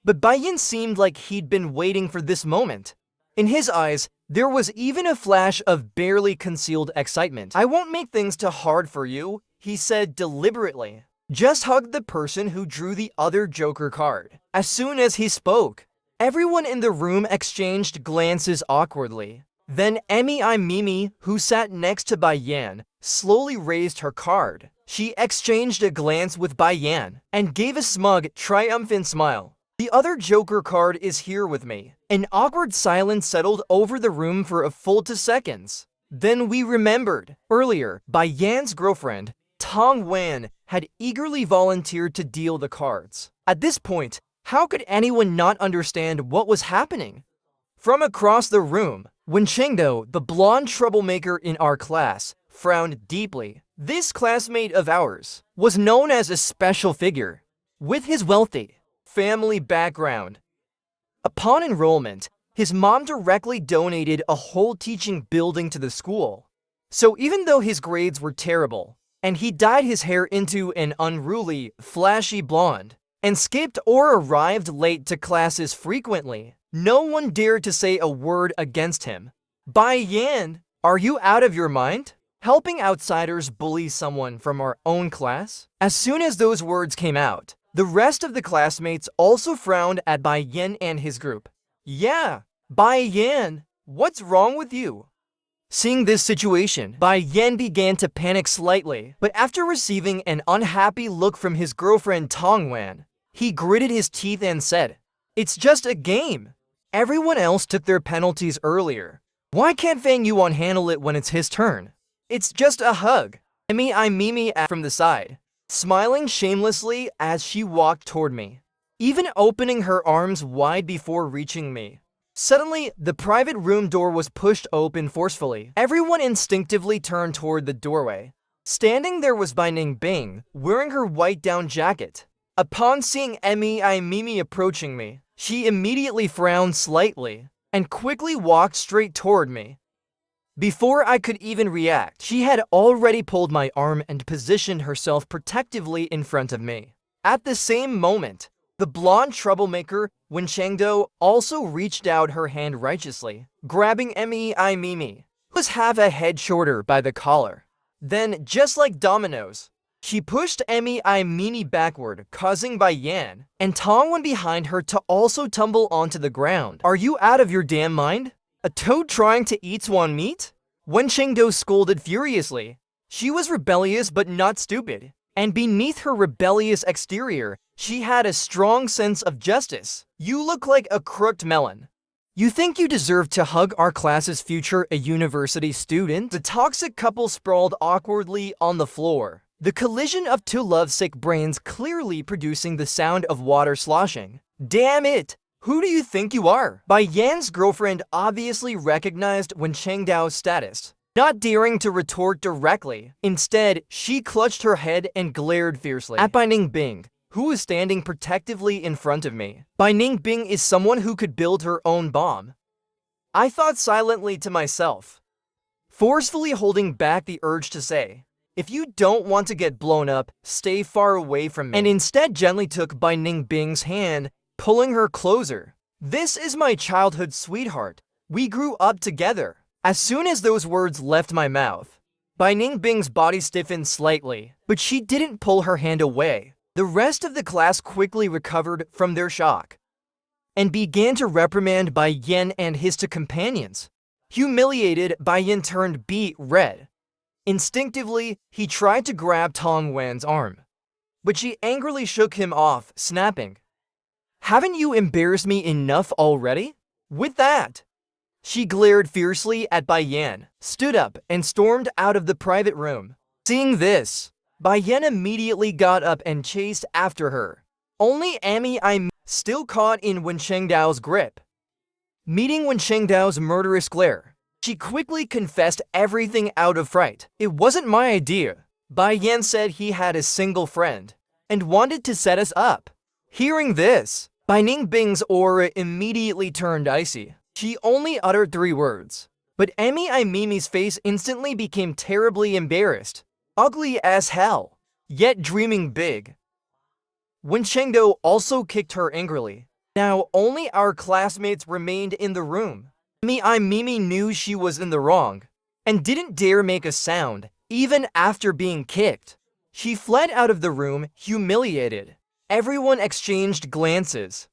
A: But Yin seemed like he'd been waiting for this moment. In his eyes, there was even a flash of barely concealed excitement. I won't make things too hard for you, he said deliberately. Just hug the person who drew the other joker card. As soon as he spoke, everyone in the room exchanged glances awkwardly. Then Mimi, who sat next to Bai Yan, slowly raised her card. She exchanged a glance with Bai Yan and gave a smug, triumphant smile. The other joker card is here with me. An awkward silence settled over the room for a full 2 seconds. Then we remembered. Earlier, Bai Yan's girlfriend, Tong Wan, had eagerly volunteered to deal the cards. At this point, how could anyone not understand what was happening? From across the room, Wen Chengdo, the blonde troublemaker in our class, frowned deeply. This classmate of ours was known as a special figure, with his wealthy family background. Upon enrollment, his mom directly donated a whole teaching building to the school. So even though his grades were terrible, and he dyed his hair into an unruly, flashy blonde, and skipped or arrived late to classes frequently, no one dared to say a word against him. Bai Yan, are you out of your mind? Helping outsiders bully someone from our own class? As soon as those words came out, the rest of the classmates also frowned at Bai Yan and his group. Yeah, Bai Yan, what's wrong with you? Seeing this situation, Bai Yan began to panic slightly, but after receiving an unhappy look from his girlfriend Tong Wan, he gritted his teeth and said, "It's just a game. Everyone else took their penalties earlier. Why can't Fang Yuan handle it when it's his turn? It's just a hug." Mimi from the side, smiling shamelessly as she walked toward me, even opening her arms wide before reaching me. Suddenly, the private room door was pushed open forcefully. Everyone instinctively turned toward the doorway. Standing there was Bai Ningbing, wearing her white down jacket. Upon seeing Mimi approaching me, she immediately frowned slightly and quickly walked straight toward me. Before I could even react, she had already pulled my arm and positioned herself protectively in front of me. At the same moment, the blonde troublemaker, Wen Chengdo, also reached out her hand righteously, grabbing Mimi, who was half a head shorter by the collar. Then, just like dominoes, she pushed Mimi backward, causing Bai Yan and Tong Wan behind her to also tumble onto the ground. Are you out of your damn mind? A toad trying to eat swan meat? Wen Chengdo scolded furiously. She was rebellious but not stupid, and beneath her rebellious exterior, she had a strong sense of justice. You look like a crooked melon. You think you deserve to hug our class's future, a university student? The toxic couple sprawled awkwardly on the floor, the collision of two lovesick brains clearly producing the sound of water sloshing. Damn it! Who do you think you are? Bai Yan's girlfriend obviously recognized Wen Chengdao's status. not daring to retort directly. Instead, she clutched her head and glared fiercely at Bai Ningbing, who was standing protectively in front of me. Bai Ningbing is someone who could build her own bomb. I thought silently to myself, forcefully holding back the urge to say, "If you don't want to get blown up, stay far away from me," and instead gently took Bai Ningbing's hand, pulling her closer. "This is my childhood sweetheart. We grew up together." As soon as those words left my mouth, Bai Ningbing's body stiffened slightly, but she didn't pull her hand away. The rest of the class quickly recovered from their shock and began to reprimand Bai Yan and his two companions. Humiliated, Bai Yan turned beet red. Instinctively, he tried to grab Tong Wen's arm, but she angrily shook him off, snapping, "Haven't you embarrassed me enough already?" With that, she glared fiercely at Bai Yan, stood up, and stormed out of the private room. Seeing this, Bai Yan immediately got up and chased after her. Only I still caught in Wen Chengdao's grip. Meeting Wen Chengdao's murderous glare, she quickly confessed everything out of fright. "It wasn't my idea. Bai Yan said he had a single friend and wanted to set us up." Hearing this, Bai Ningbing's aura immediately turned icy. She only uttered 3 words, but Mimi's face instantly became terribly embarrassed. Ugly as hell, yet dreaming big. Wen Chengdao also kicked her angrily. Now only our classmates remained in the room. Mimi knew she was in the wrong and didn't dare make a sound, even after being kicked. She fled out of the room, humiliated. Everyone exchanged glances,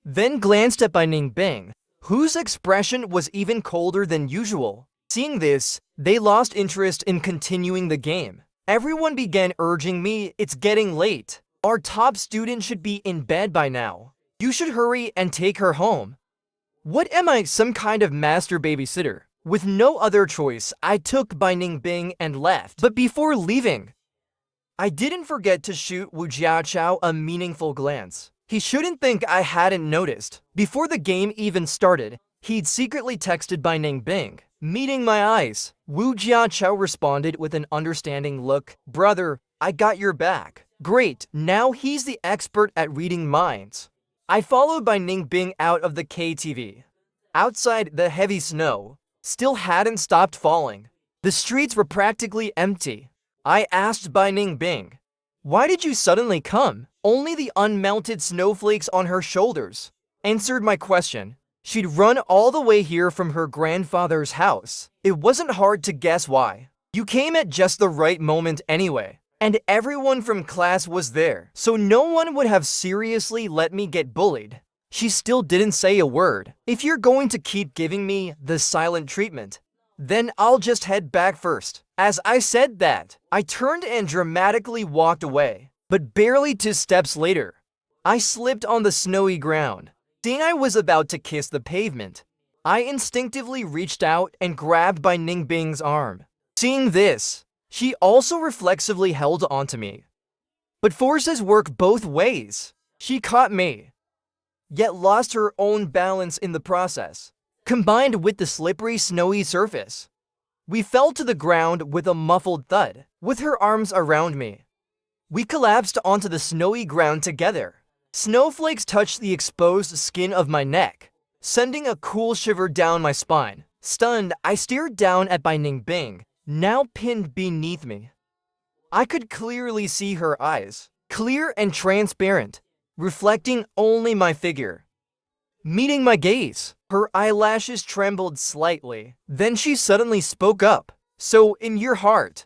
A: then glanced at Bai Ningbing, whose expression was even colder than usual. Seeing this, they lost interest in continuing the game. Everyone began urging me, "It's getting late. Our top student should be in bed by now. You should hurry and take her home." What am I, some kind of master babysitter? With no other choice, I took Bai Ningbing and left. But before leaving, I didn't forget to shoot Wu Jiaqiao a meaningful glance. He shouldn't think I hadn't noticed. Before the game even started, he'd secretly texted Bai Ningbing. Meeting my eyes, Wu Jiaqiao responded with an understanding look. "Brother, I got your back." Great, now he's the expert at reading minds. I followed Bai Ningbing out of the KTV. Outside, the heavy snow still hadn't stopped falling. The streets were practically empty. I asked Bai Ningbing, "Why did you suddenly come?" Only the unmelted snowflakes on her shoulders answered my question. She'd run all the way here from her grandfather's house. It wasn't hard to guess why. "You came at just the right moment anyway, and everyone from class was there, so no one would have seriously let me get bullied." She still didn't say a word. "If you're going to keep giving me the silent treatment, then I'll just head back first." As I said that, I turned and dramatically walked away. But barely 2 steps later, I slipped on the snowy ground. Seeing I was about to kiss the pavement, I instinctively reached out and grabbed Bai Ningbing's arm. Seeing this, she also reflexively held onto me. But forces work both ways. She caught me, yet lost her own balance in the process. Combined with the slippery, snowy surface, we fell to the ground with a muffled thud. With her arms around me, we collapsed onto the snowy ground together. Snowflakes touched the exposed skin of my neck, sending a cool shiver down my spine. Stunned, I stared down at Bai Ningbing, now pinned beneath me. I could clearly see her eyes, clear and transparent, reflecting only my figure. Meeting my gaze, her eyelashes trembled slightly. Then she suddenly spoke up. "So, in your heart,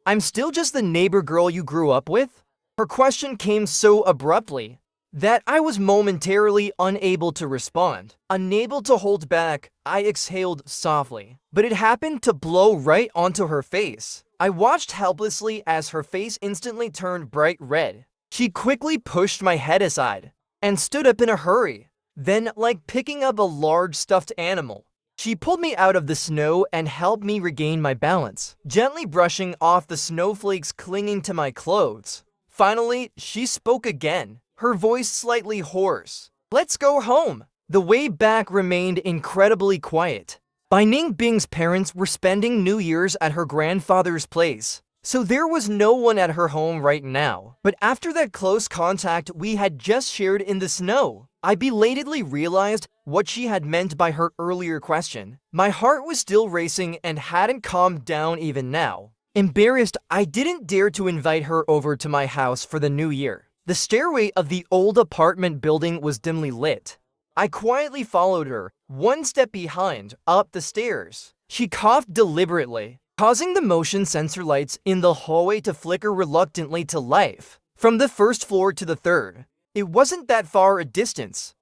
A: I'm still just the neighbor girl you grew up with?" Her question came so abruptly that I was momentarily unable to respond. Unable to hold back, I exhaled softly, but it happened to blow right onto her face. I watched helplessly as her face instantly turned bright red. She quickly pushed my head aside and stood up in a hurry. Then, like picking up a large stuffed animal, she pulled me out of the snow and helped me regain my balance, gently brushing off the snowflakes clinging to my clothes. Finally, she spoke again, her voice slightly hoarse. "Let's go home." The way back remained incredibly quiet. Bai Ningbing's parents were spending New Year's at her grandfather's place, so there was no one at her home right now. But after that close contact we had just shared in the snow, I belatedly realized what she had meant by her earlier question. My heart was still racing and hadn't calmed down even now. Embarrassed, I didn't dare to invite her over to my house for the new year. The stairway of the old apartment building was dimly lit. I quietly followed her, one step behind, up the stairs. She coughed deliberately, causing the motion sensor lights in the hallway to flicker reluctantly to life. From the first floor to the third, it wasn't that far a distance.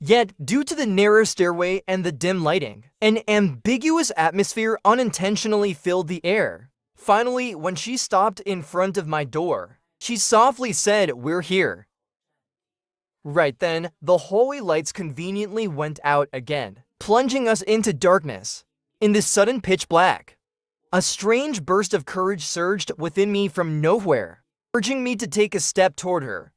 A: Yet, due to the narrow stairway and the dim lighting, an ambiguous atmosphere unintentionally filled the air. Finally, when she stopped in front of my door, she softly said, "We're here." Right then, the hallway lights conveniently went out again, plunging us into darkness. In this sudden pitch black, a strange burst of courage surged within me from nowhere, urging me to take a step toward her.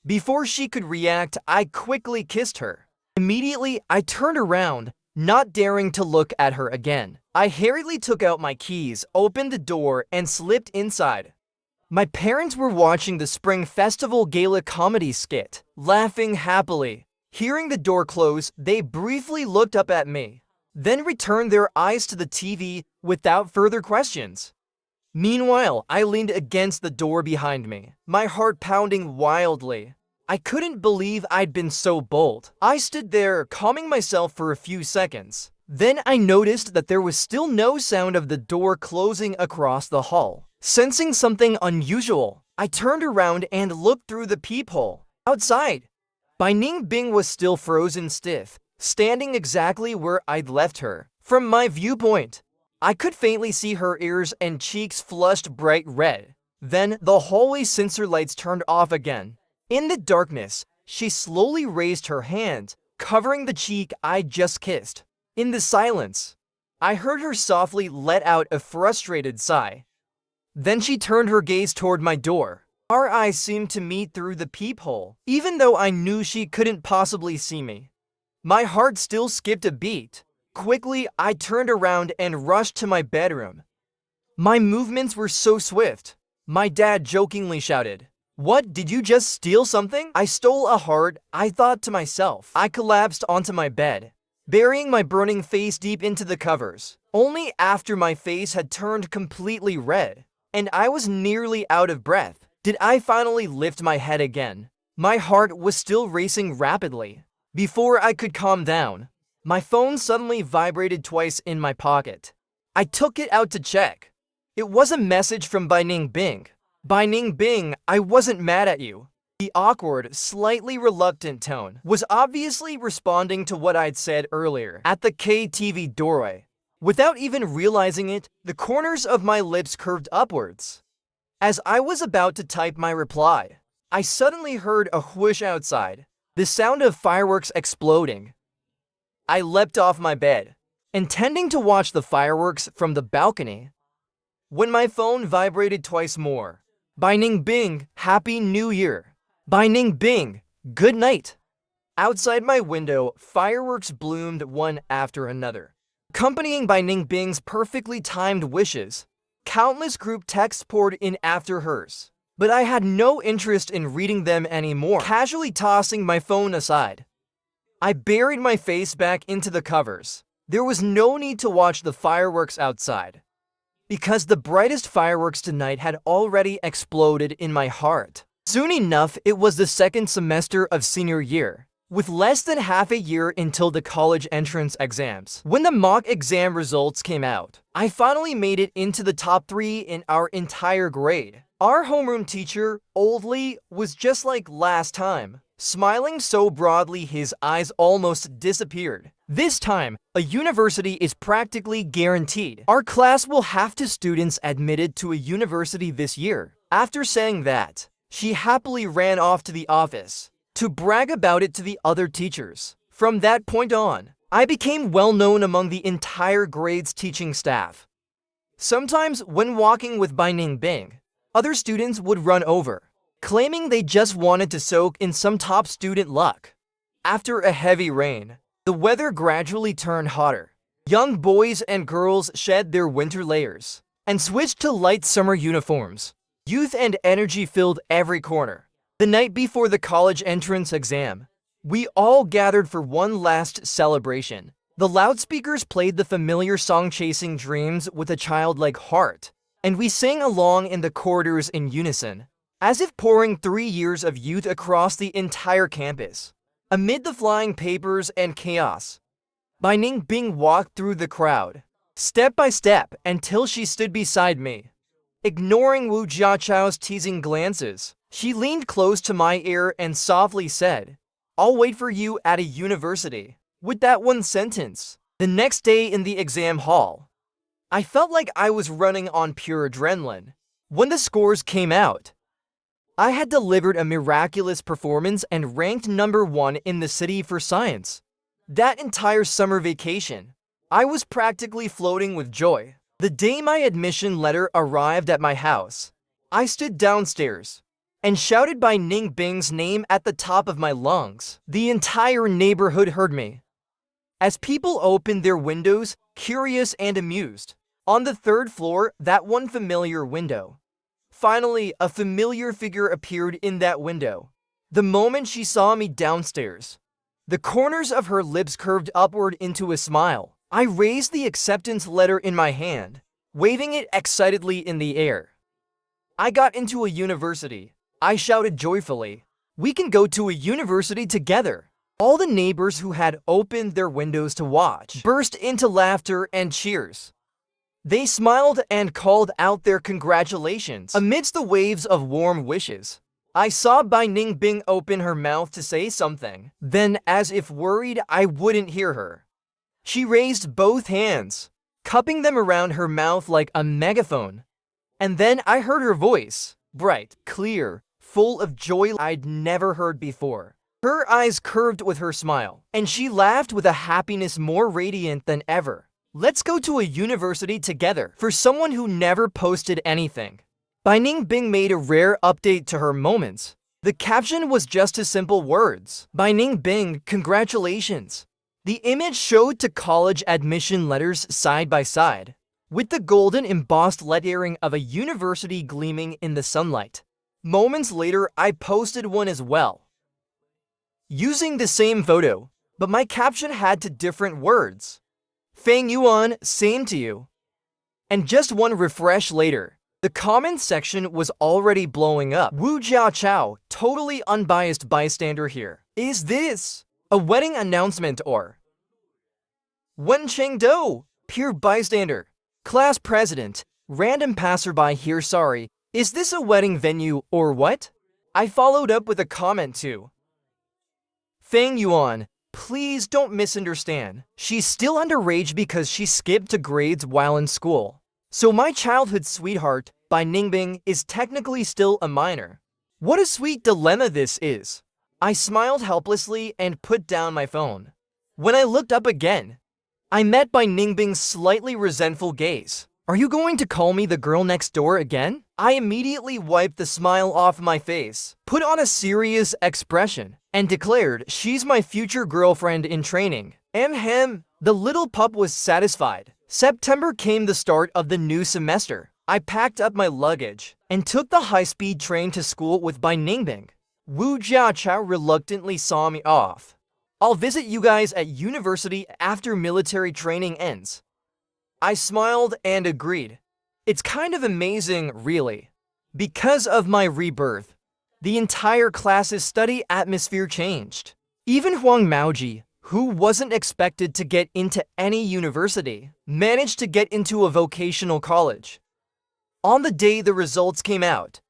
A: Before she could react, I quickly kissed her. Immediately, I turned around, not daring to look at her again. I hurriedly took out my keys, opened the door, and slipped inside. My parents were watching the Spring Festival Gala comedy skit, laughing happily. Hearing the door close, they briefly looked up at me, then returned their eyes to the TV without further questions. Meanwhile, I leaned against the door behind me, my heart pounding wildly. I couldn't believe I'd been so bold. I stood there, calming myself for a few seconds. Then I noticed that there was still no sound of the door closing across the hall. Sensing something unusual, I turned around and looked through the peephole. Outside, Bai Ningbing was still frozen stiff, standing exactly where I'd left her. From my viewpoint, I could faintly see her ears and cheeks flushed bright red. Then the hallway sensor lights turned off again. In the darkness, she slowly raised her hand, covering the cheek I'd just kissed. In the silence, I heard her softly let out a frustrated sigh. Then she turned her gaze toward my door. Our eyes seemed to meet through the peephole, even though I knew she couldn't possibly see me. My heart still skipped a beat. Quickly, I turned around and rushed to my bedroom. My movements were so swift. My dad jokingly shouted, "What, did you just steal something?" I stole a heart, I thought to myself. I collapsed onto my bed, burying my burning face deep into the covers. Only after my face had turned completely red, and I was nearly out of breath, did I finally lift my head again. My heart was still racing rapidly. Before I could calm down, my phone suddenly vibrated twice in my pocket. I took it out to check. It was a message from Bai Ningbing. "Bai Ningbing, I wasn't mad at you." The awkward, slightly reluctant tone was obviously responding to what I'd said earlier at the KTV doorway. Without even realizing it, the corners of my lips curved upwards. As I was about to type my reply, I suddenly heard a whoosh outside, the sound of fireworks exploding. I leapt off my bed, intending to watch the fireworks from the balcony, when my phone vibrated twice more. "Bai Ningbing, Happy New Year." "Bai Ningbing, good night." Outside my window, fireworks bloomed one after another, accompanying Bai Ningbing's perfectly timed wishes. Countless group texts poured in after hers, but I had no interest in reading them anymore. Casually tossing my phone aside, I buried my face back into the covers. There was no need to watch the fireworks outside, because the brightest fireworks tonight had already exploded in my heart. Soon enough, it was the second semester of senior year, with less than half a year until the college entrance exams. When the mock exam results came out, I finally made it into the top 3 in our entire grade. Our homeroom teacher, Old Lee, was just like last time, smiling so broadly his eyes almost disappeared. This time, a university is practically guaranteed. Our class will have 2 students admitted to a university this year. After saying that, she happily ran off to the office to brag about it to the other teachers. From that point on, I became well known among the entire grade's teaching staff. Sometimes, when walking with Bai Ningbing, other students would run over, claiming they just wanted to soak in some top student luck. After a heavy rain, the weather gradually turned hotter. Young boys and girls shed their winter layers and switched to light summer uniforms. Youth and energy filled every corner. The night before the college entrance exam, we all gathered for one last celebration. The loudspeakers played the familiar song Chasing Dreams with a childlike heart, and we sang along in the corridors in unison, as if pouring 3 years of youth across the entire campus. Amid the flying papers and chaos, Bai Ningbing walked through the crowd, step by step, until she stood beside me. Ignoring Wu Jiachao's teasing glances, she leaned close to my ear and softly said, "I'll wait for you at a university." With that one sentence, the next day in the exam hall, I felt like I was running on pure adrenaline. When the scores came out, I had delivered a miraculous performance and ranked #1 in the city for science. That entire summer vacation, I was practically floating with joy. The day my admission letter arrived at my house, I stood downstairs and shouted Bai Ningbing's name at the top of my lungs. The entire neighborhood heard me, as people opened their windows, curious and amused. On the 3rd floor, that one familiar window. Finally, a familiar figure appeared in that window. The moment she saw me downstairs, the corners of her lips curved upward into a smile. I raised the acceptance letter in my hand, waving it excitedly in the air. I got into a university. I shouted joyfully, "We can go to a university together." All the neighbors who had opened their windows to watch burst into laughter and cheers. They smiled and called out their congratulations. Amidst the waves of warm wishes, I saw Bai Ningbing open her mouth to say something. Then, as if worried I wouldn't hear her, she raised both hands, cupping them around her mouth like a megaphone. And then I heard her voice, bright, clear, full of joy I'd never heard before. Her eyes curved with her smile, and she laughed with a happiness more radiant than ever. "Let's go to a university together." For someone who never posted anything, Bai Ningbing made a rare update to her moments. The caption was just a simple words, "Bai Ningbing, congratulations." The image showed to college admission letters side by side, with the golden embossed lettering of a university gleaming in the sunlight. Moments later, I posted one as well, using the same photo, but my caption had two different words. "Feng Yuan, same to you." And just one refresh later, the comment section was already blowing up. Wu Jiachao, totally unbiased bystander here. Is this a wedding announcement or? Wen Chengdo, pure bystander. Class president, random passerby here, sorry. Is this a wedding venue or what? I followed up with a comment too. Feng Yuan, please don't misunderstand. She's still underage because she skipped to grades while in school. So my childhood sweetheart, Bai Ningbing, is technically still a minor. What a sweet dilemma this is. I smiled helplessly and put down my phone. When I looked up again, I met Bai Ningbing's slightly resentful gaze. "Are you going to call me the girl next door again?" I immediately wiped the smile off my face, put on a serious expression, and declared, "She's my future girlfriend in training." Ahem. The little pup was satisfied. September came, the start of the new semester. I packed up my luggage and took the high-speed train to school with Bai Ningbing. Wu Jiachao reluctantly saw me off. "I'll visit you guys at university after military training ends." I smiled and agreed. It's kind of amazing, really. Because of my rebirth, the entire class's study atmosphere changed. Even Huang Maoji, who wasn't expected to get into any university, managed to get into a vocational college. On the day the results came out,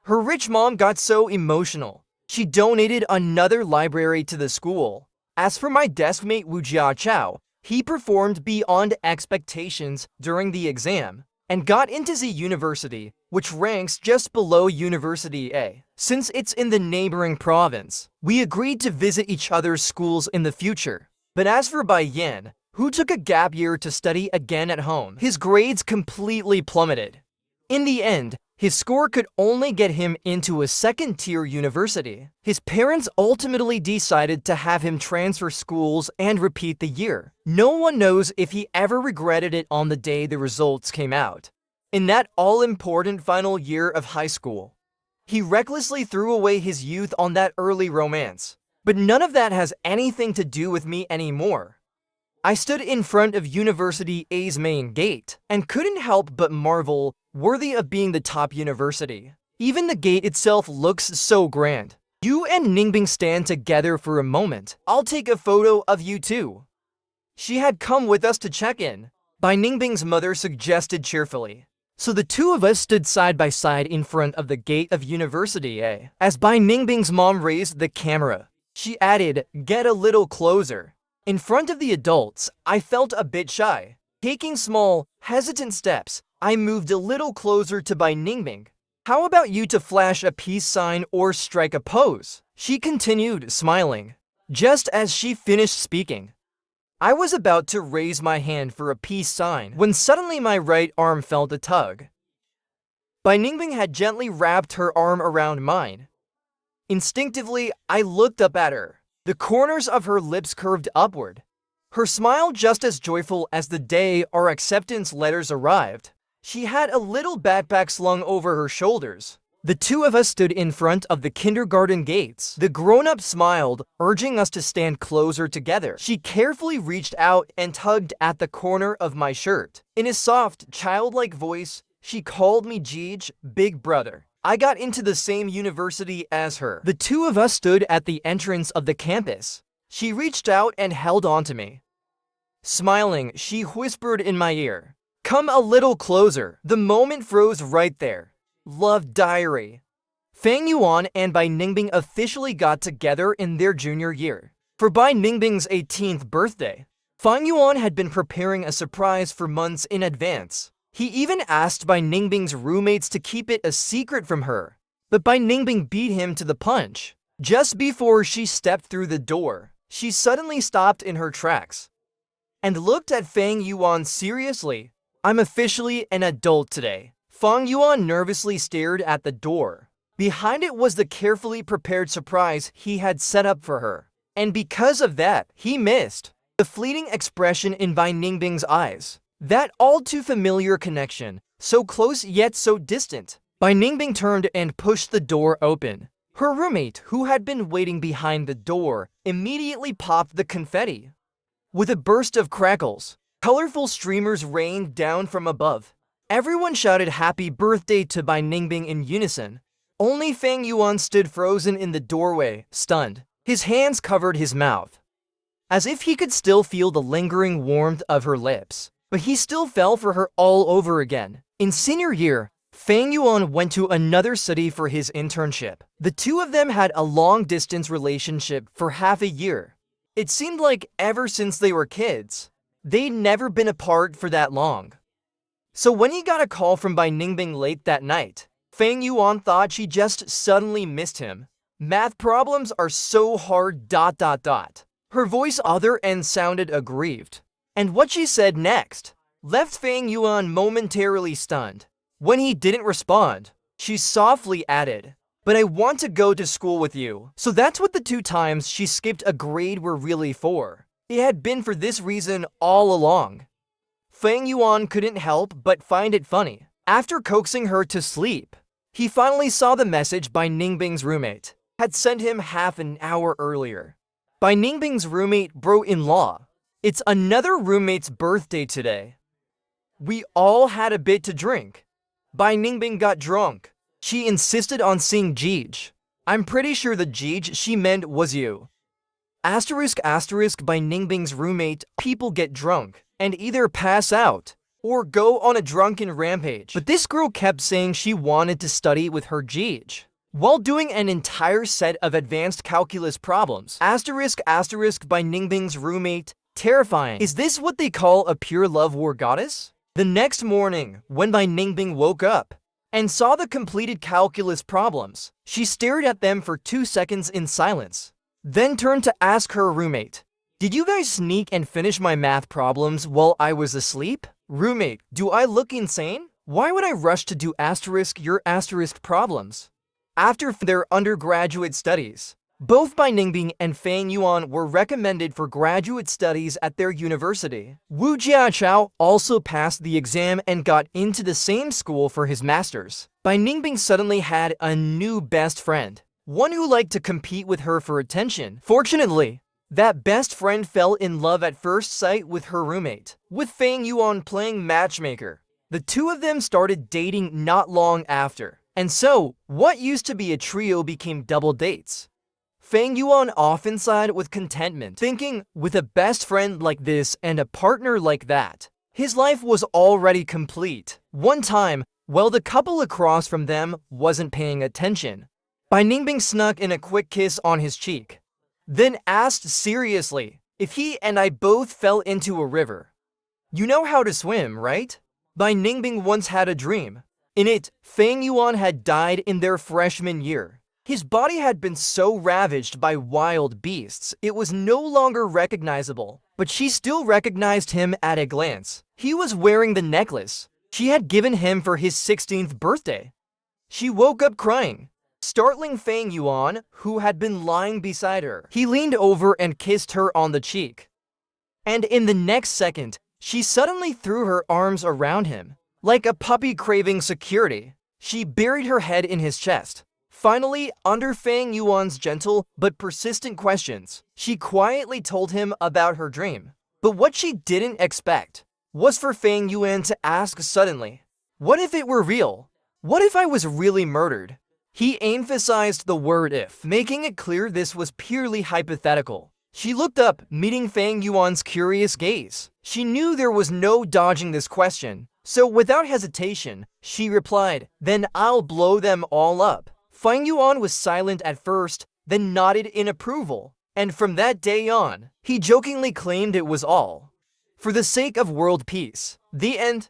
A: her rich mom got so emotional, she donated another library to the school. As for my deskmate Wu Jiachao, he performed beyond expectations during the exam and got into the university, which ranks just below University A. Since it's in the neighboring province, we agreed to visit each other's schools in the future. But as for Bai Yan, who took a gap year to study again at home, his grades completely plummeted. In the end, His score could only get him into a second-tier university. His parents ultimately decided to have him transfer schools and repeat the year. No one knows if he ever regretted it on the day the results came out. In that all-important final year of high school, he recklessly threw away his youth on that early romance. But none of that has anything to do with me anymore. I stood in front of University A's main gate and couldn't help but marvel, worthy of being the top university. Even the gate itself looks so grand. You and Ningbing stand together for a moment. I'll take a photo of you too. She had come with us to check in, Bai Ningbing's mother suggested cheerfully. So the two of us stood side by side in front of the gate of University A. As Bai Ningbing's mom raised the camera, she added, "Get a little closer." In front of the adults, I felt a bit shy. Taking small, hesitant steps, I moved a little closer to Bai Ningbing. "How about you to flash a peace sign or strike a pose?" She continued, smiling. Just as she finished speaking, I was about to raise my hand for a peace sign when suddenly my right arm felt a tug. Bai Ningbing had gently wrapped her arm around mine. Instinctively, I looked up at her. The corners of her lips curved upward. Her smile just as joyful as the day our acceptance letters arrived. She had a little backpack slung over her shoulders. The two of us stood in front of the kindergarten gates. The grown-up smiled, urging us to stand closer together. She carefully reached out and tugged at the corner of my shirt. In a soft, childlike voice, she called me Jeej, big brother. I got into the same university as her. The two of us stood at the entrance of the campus. She reached out and held on to me. Smiling, she whispered in my ear, "Come a little closer." The moment froze right there. Love diary. Fang Yuan and Bai Ningbing officially got together in their junior year. For Bai Ningbing's 18th birthday, Fang Yuan had been preparing a surprise for months in advance. He even asked Bai Ningbing's roommates to keep it a secret from her. But Bai Ningbing beat him to the punch. Just before she stepped through the door, she suddenly stopped in her tracks and looked at Fang Yuan seriously. "I'm officially an adult today." Fang Yuan nervously stared at the door. Behind it was the carefully prepared surprise he had set up for her. And because of that, he missed the fleeting expression in Bai Ningbing's eyes. That all-too-familiar connection, so close yet so distant. Bai Ningbing turned and pushed the door open. Her roommate, who had been waiting behind the door, immediately popped the confetti. With a burst of crackles, colorful streamers rained down from above. Everyone shouted happy birthday to Bai Ningbing in unison. Only Fang Yuan stood frozen in the doorway, stunned. His hands covered his mouth, as if he could still feel the lingering warmth of her lips. But he still fell for her all over again. In senior year, Fang Yuan went to another city for his internship. The two of them had a long-distance relationship for half a year. It seemed like ever since they were kids, they'd never been apart for that long. So when he got a call from Bai Ningbing late that night, Fang Yuan thought she just suddenly missed him. "Math problems are so hard ... Her voice other and sounded aggrieved. And what she said next left Fang Yuan momentarily stunned. When he didn't respond, she softly added, "But I want to go to school with you." So that's what the 2 times she skipped a grade were really for. It had been for this reason all along. Fang Yuan couldn't help but find it funny. After coaxing her to sleep, he finally saw the message Bai Ningbing's roommate had sent him half an hour earlier. Bai Ningbing's roommate bro-in-law. "It's another roommate's birthday today. We all had a bit to drink." Bai Ningbing got drunk. She insisted on seeing Jeej. "I'm pretty sure the Jeej she meant was you." Asterisk Bai Ningbing's roommate. People get drunk and either pass out or go on a drunken rampage. But this girl kept saying she wanted to study with her Jeej while doing an entire set of advanced calculus problems. Asterisk Bai Ningbing's roommate. Terrifying. Is this what they call a pure love war goddess? The next morning, when Bai Ningbing woke up and saw the completed calculus problems, she stared at them for 2 seconds in silence, then turned to ask her roommate, "Did you guys sneak and finish my math problems while I was asleep?" "Roommate, do I look insane? Why would I rush to do your problems? After their undergraduate studies, both Bai Ningbing and Fang Yuan were recommended for graduate studies at their university. Wu Jiachao also passed the exam and got into the same school for his master's. Bai Ningbing suddenly had a new best friend, one who liked to compete with her for attention. Fortunately, that best friend fell in love at first sight with her roommate, with Fang Yuan playing matchmaker. The two of them started dating not long after, and so what used to be a trio became double dates. Fang Yuan often sighed with contentment, thinking, with a best friend like this and a partner like that, his life was already complete. One time, while the couple across from them wasn't paying attention, Bai Ningbing snuck in a quick kiss on his cheek, then asked seriously if he and I both fell into a river. You know how to swim, right? Bai Ningbing once had a dream. In it, Fang Yuan had died in their freshman year. His body had been so ravaged by wild beasts, it was no longer recognizable, but she still recognized him at a glance. He was wearing the necklace she had given him for his 16th birthday. She woke up crying, startling Fang Yuan, who had been lying beside her. He leaned over and kissed her on the cheek. And in the next second, she suddenly threw her arms around him. Like a puppy craving security, she buried her head in his chest. Finally, under Fang Yuan's gentle but persistent questions, she quietly told him about her dream. But what she didn't expect was for Fang Yuan to ask suddenly, what if it were real? What if I was really murdered? He emphasized the word if, making it clear this was purely hypothetical. She looked up, meeting Fang Yuan's curious gaze. She knew there was no dodging this question, so without hesitation, she replied, then I'll blow them all up. Fang Yuan was silent at first, then nodded in approval, and from that day on, he jokingly claimed it was all for the sake of world peace. The end.